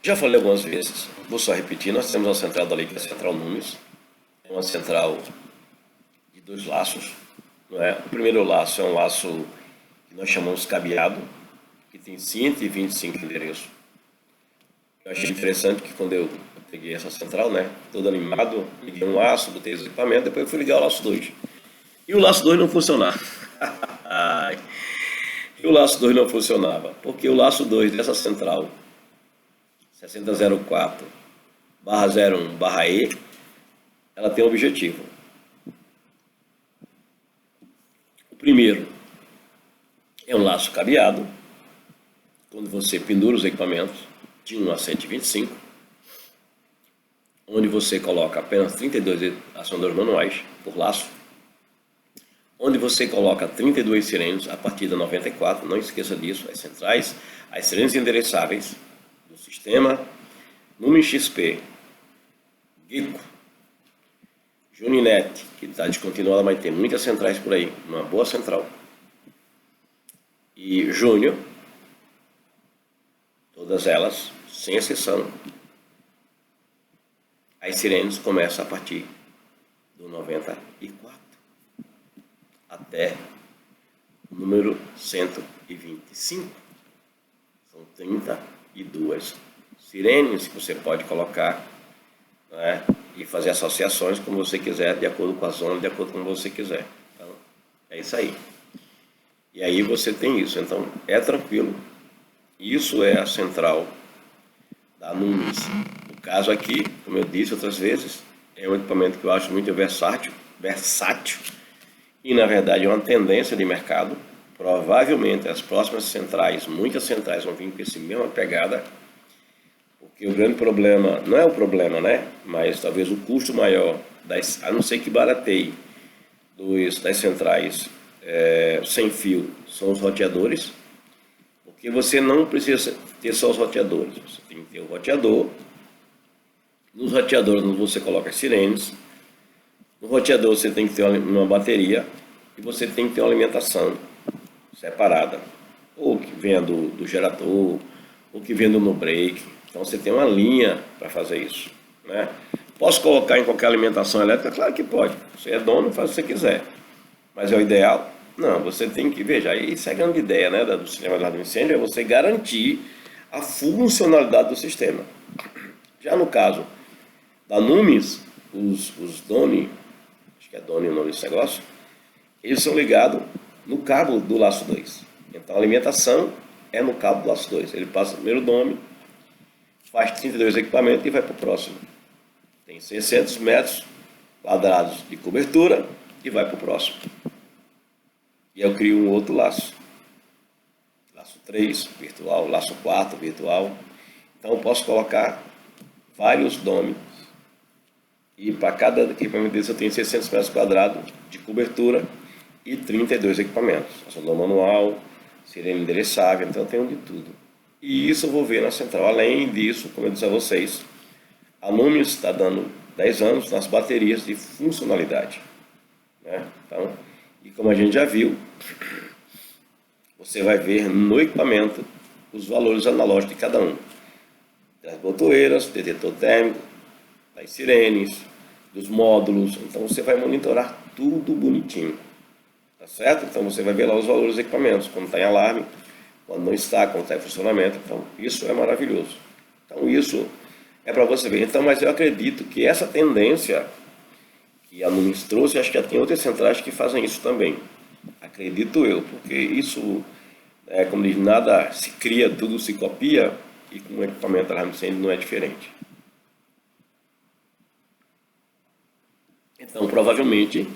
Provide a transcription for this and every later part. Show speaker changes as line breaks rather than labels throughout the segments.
Já falei algumas vezes, vou só repetir, nós temos uma central dali que é a Central Nunes, é uma central de dois laços, não é? O primeiro laço é um laço que nós chamamos cabeado, que tem 125 endereços. Eu achei interessante que quando eu peguei essa central, né, todo animado, liguei um laço, botei os equipamentos, depois eu fui ligar o laço 2. E o laço 2 não funcionava. E o laço 2 não funcionava, porque o laço 2 dessa central 6004/01/E, ela tem um objetivo. O primeiro é um laço cabeado, quando você pendura os equipamentos de 1 a 125, onde você coloca apenas 32 acionadores manuais por laço, onde você coloca 32 sirenes a partir da 94, não esqueça disso, as centrais, as sirenes endereçáveis do sistema, Lumen XP, Gico, Juninet, que está descontinuada, mas tem muitas centrais por aí, uma boa central, e Júnior, todas elas, sem exceção, as sirenes começam a partir do 94 até o número 125. São 32 sirenes que você pode colocar, né, e fazer associações como você quiser, de acordo com a zona, de acordo com como você quiser. Então, é isso aí. E aí você tem isso. Então, é tranquilo. Isso é a central da Nunes. No caso aqui, como eu disse outras vezes, é um equipamento que eu acho muito versátil, e na verdade é uma tendência de mercado. Provavelmente as próximas centrais, muitas centrais vão vir com essa mesma pegada, porque o grande problema, não é o problema, né? Mas talvez o custo maior, a não ser que barateie das centrais sem fio, são os roteadores, porque você não precisa ter só os roteadores, você tem que ter o roteador. Nos roteadores você coloca as sirenes, no roteador você tem que ter uma bateria e você tem que ter uma alimentação separada, ou que venha do gerador, ou que venha do no break. Então você tem uma linha para fazer isso, né? Posso colocar em qualquer alimentação elétrica? Claro que pode. Você é dono, faz o que você quiser. Mas é o ideal? Não, você tem que, veja, isso é a grande ideia, né, do sistema de alarme de incêndio, é você garantir a funcionalidade do sistema. Já no caso da Numes, os DONI, acho que é DONI o nome desse negócio, eles são ligados no cabo do laço 2. Então a alimentação é no cabo do laço 2. Ele passa o primeiro DOMI, faz 32 equipamentos e vai para o próximo. Tem 600 metros quadrados de cobertura e vai para o próximo. E eu crio um outro laço. Laço 3 virtual, laço 4 virtual. Então eu posso colocar vários DOMs. E para cada equipamento desse eu tenho 600 metros quadrados de cobertura e 32 equipamentos. Acionador manual, sirene endereçável, então eu tenho de tudo. E isso eu vou ver na central. Além disso, como eu disse a vocês, a Lumen está dando 10 anos nas baterias de funcionalidade, né? Então, e como a gente já viu, você vai ver no equipamento os valores analógicos de cada um. Das botoeiras, detetor térmico, das sirenes, dos módulos. Então você vai monitorar tudo bonitinho, tá certo? Então você vai ver lá os valores dos equipamentos, quando está em alarme, quando não está, quando está em funcionamento. Então isso é maravilhoso. Então isso é para você ver. Então, mas eu acredito que essa tendência que a Nunes trouxe, acho que já tem outras centrais que fazem isso também. Acredito eu, porque isso, como diz, nada se cria, tudo se copia, e com o equipamento de alarme de incêndio não é diferente. Então, provavelmente,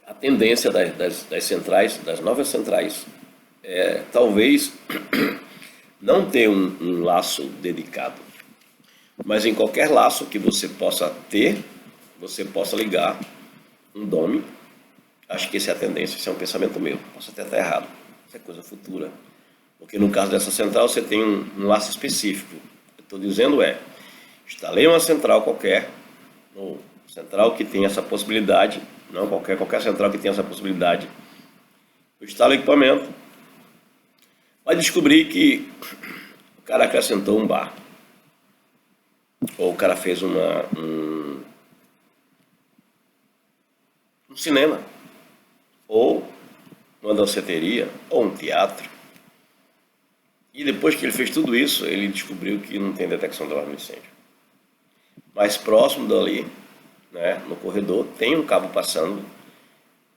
a tendência das centrais, das novas centrais, talvez não ter um laço dedicado, mas em qualquer laço que você possa ter, você possa ligar um DOMI. Acho que essa é a tendência, esse é um pensamento meu, posso até estar errado, isso é coisa futura, porque no caso dessa central você tem um laço específico. Eu estou dizendo instalei uma central qualquer, central que tem essa possibilidade, não qualquer central que tem essa possibilidade, eu instalo o equipamento, vai descobrir que o cara acrescentou um bar. ou o cara fez um cinema, ou uma danceteria, ou um teatro. E depois que ele fez tudo isso, ele descobriu que não tem detecção de alarme de incêndio. Mais próximo dali, né, no corredor, tem um cabo passando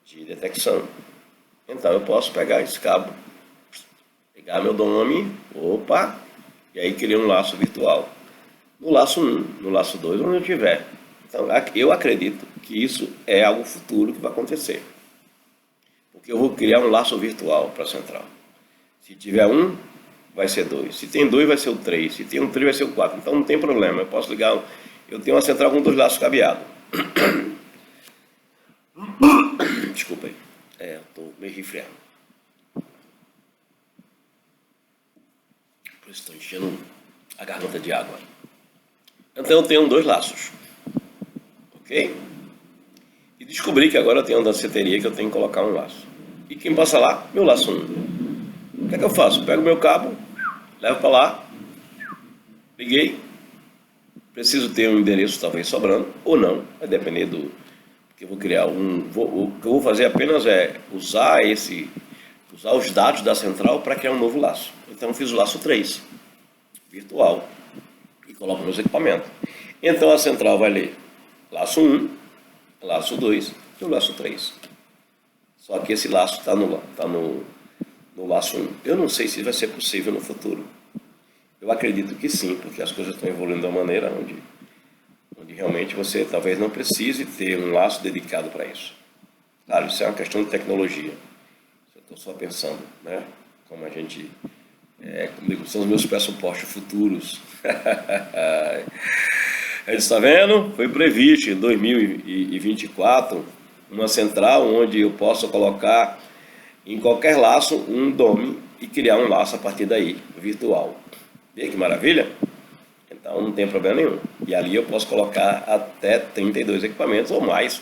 de detecção. Então eu posso pegar esse cabo, pegar meu nome, opa, e aí criar um laço virtual. No laço 1, no laço 2, onde eu tiver. Então eu acredito que isso é algo futuro que vai acontecer. Porque eu vou criar um laço virtual para a central. Se tiver um, vai ser 2. Se tem 2, vai ser o 3. Se tem um 3, vai ser o 4. Então não tem problema. Eu posso ligar. Eu tenho uma central com 2 laços cabeados. Desculpa aí. Eu estou meio resfriado. Por isso estou enchendo a garganta de água. Então eu tenho 2 laços. Ok? E descobri que agora eu tenho uma danceteria que eu tenho que colocar um laço. E quem passa lá? Meu laço 1. O que é que eu faço? Pego meu cabo, levo para lá, liguei. Preciso ter um endereço talvez sobrando, ou não, vai depender do que eu vou criar. O que eu vou fazer apenas é usar os dados da central para criar um novo laço. Então eu fiz o laço 3, virtual, e coloco meus equipamentos. Então a central vai ler laço 1, laço 2 e o laço 3. Só que esse laço está no laço 1. Eu não sei se vai ser possível no futuro. Eu acredito que sim, porque as coisas estão evoluindo de uma maneira onde realmente você talvez não precise ter um laço dedicado para isso. Claro, isso é uma questão de tecnologia. Eu estou só pensando, né? Como a gente... comigo, são os meus pressupostos futuros. A gente está vendo? Foi previsto em 2024 uma central onde eu possa colocar em qualquer laço um DOM e criar um laço a partir daí, virtual. Vê que maravilha? Então não tem problema nenhum. E ali eu posso colocar até 32 equipamentos ou mais,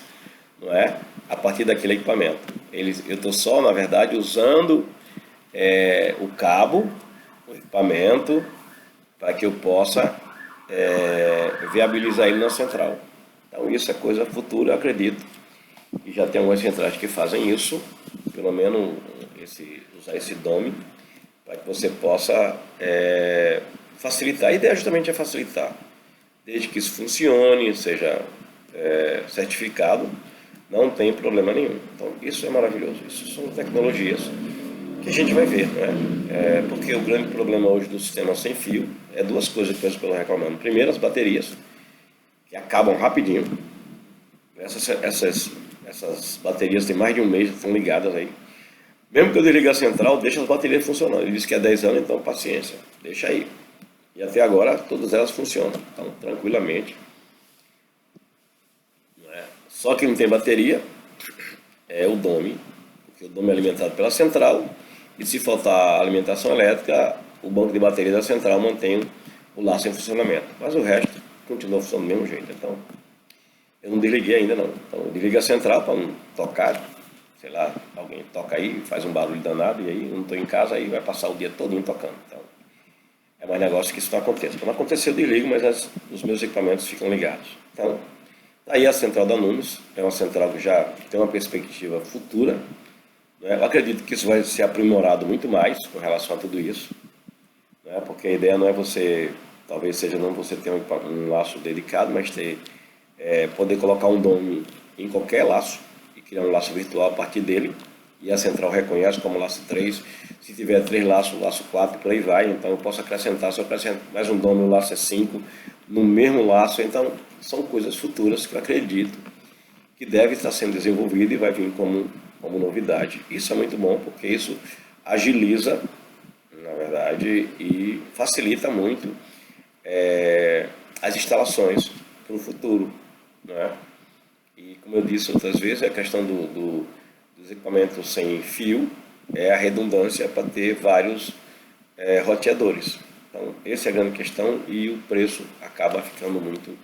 não é? A partir daquele equipamento. Eu estou só, na verdade, usando o cabo, o equipamento, para que eu possa viabilizar ele na central. Então isso é coisa futura, eu acredito. E já tem algumas centrais que fazem isso, pelo menos usar esse DOM, para que você possa facilitar. A ideia justamente é facilitar, desde que isso funcione, seja certificado, não tem problema nenhum. Então isso é maravilhoso, isso são tecnologias que a gente vai ver, né? Porque o grande problema hoje do sistema sem fio é 2 coisas que eu estou reclamando. Primeiro, as baterias, que acabam rapidinho. Essas baterias têm mais de 1 mês, estão ligadas aí. Mesmo que eu desligue a central, deixa as baterias funcionando. Ele disse que é 10 anos, então paciência, deixa aí. E até agora todas elas funcionam, então tranquilamente. Só que não tem bateria é o DOM, porque o DOM é alimentado pela central, e se faltar alimentação elétrica, o banco de bateria da central mantém o laço em funcionamento. Mas o resto continua funcionando do mesmo jeito. Então, eu não desliguei ainda não. Então, eu desliguei a central para não tocar, sei lá, alguém toca aí, faz um barulho danado, e aí eu não estou em casa, aí vai passar o dia todinho tocando. Então, é mais negócio que isso não aconteça. Quando acontecer, eu desligo, mas os meus equipamentos ficam ligados. Então, aí a central da Nunes é uma central que já tem uma perspectiva futura, né? Eu acredito que isso vai ser aprimorado muito mais com relação a tudo isso, né? Porque a ideia não é você, talvez seja não você ter um laço dedicado, mas poder colocar um DOM em qualquer laço e criar um laço virtual a partir dele, e a central reconhece como laço 3, se tiver 3 laços, laço 4, por aí vai. Então eu posso acrescentar, se eu acrescento mais um DOM, o laço é 5, no mesmo laço. Então são coisas futuras que eu acredito que deve estar sendo desenvolvido e vai vir como novidade. Isso é muito bom, porque isso agiliza, na verdade, e facilita muito as instalações para o futuro, né? E como eu disse outras vezes, a questão dos equipamentos sem fio é a redundância para ter vários roteadores. Então, essa é a grande questão, e o preço acaba ficando muito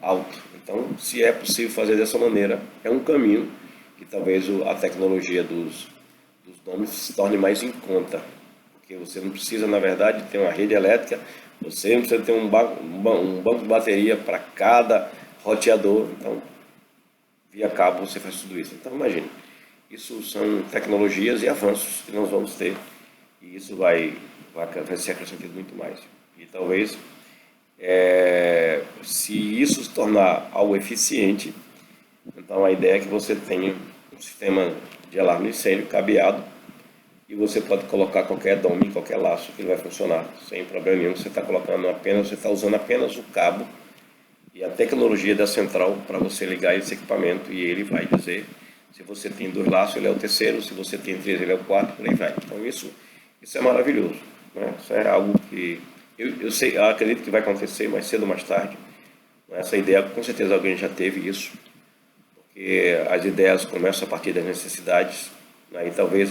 alto. Então, se é possível fazer dessa maneira, é um caminho que talvez a tecnologia dos DOMs se torne mais em conta, porque você não precisa, na verdade, ter uma rede elétrica, você não precisa ter um banco de bateria para cada roteador. Então, via cabo você faz tudo isso. Então, imagine, isso são tecnologias e avanços que nós vamos ter, e isso vai ser acrescentado muito mais. E talvez, se isso se tornar algo eficiente, então a ideia é que você tenha um sistema de alarme de incêndio cabeado, e você pode colocar qualquer dome, qualquer laço, que ele vai funcionar sem problema nenhum. Você está usando apenas o cabo e a tecnologia da central para você ligar esse equipamento, e ele vai dizer se você tem 2 laços, ele é o terceiro, se você tem 3, ele é o quarto, por aí vai. Então isso é maravilhoso, né? Isso é algo que eu acredito que vai acontecer mais cedo ou mais tarde. Essa ideia, com certeza alguém já teve isso, porque as ideias começam a partir das necessidades, né? E talvez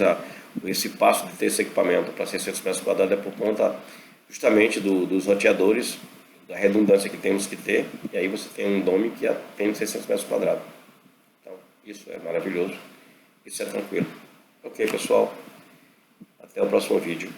esse passo de ter esse equipamento para 600 metros quadrados é por conta justamente dos roteadores, da redundância que temos que ter, e aí você tem um dome que tem 600 metros quadrados. Então, isso é maravilhoso, isso é tranquilo. Ok, pessoal, até o próximo vídeo.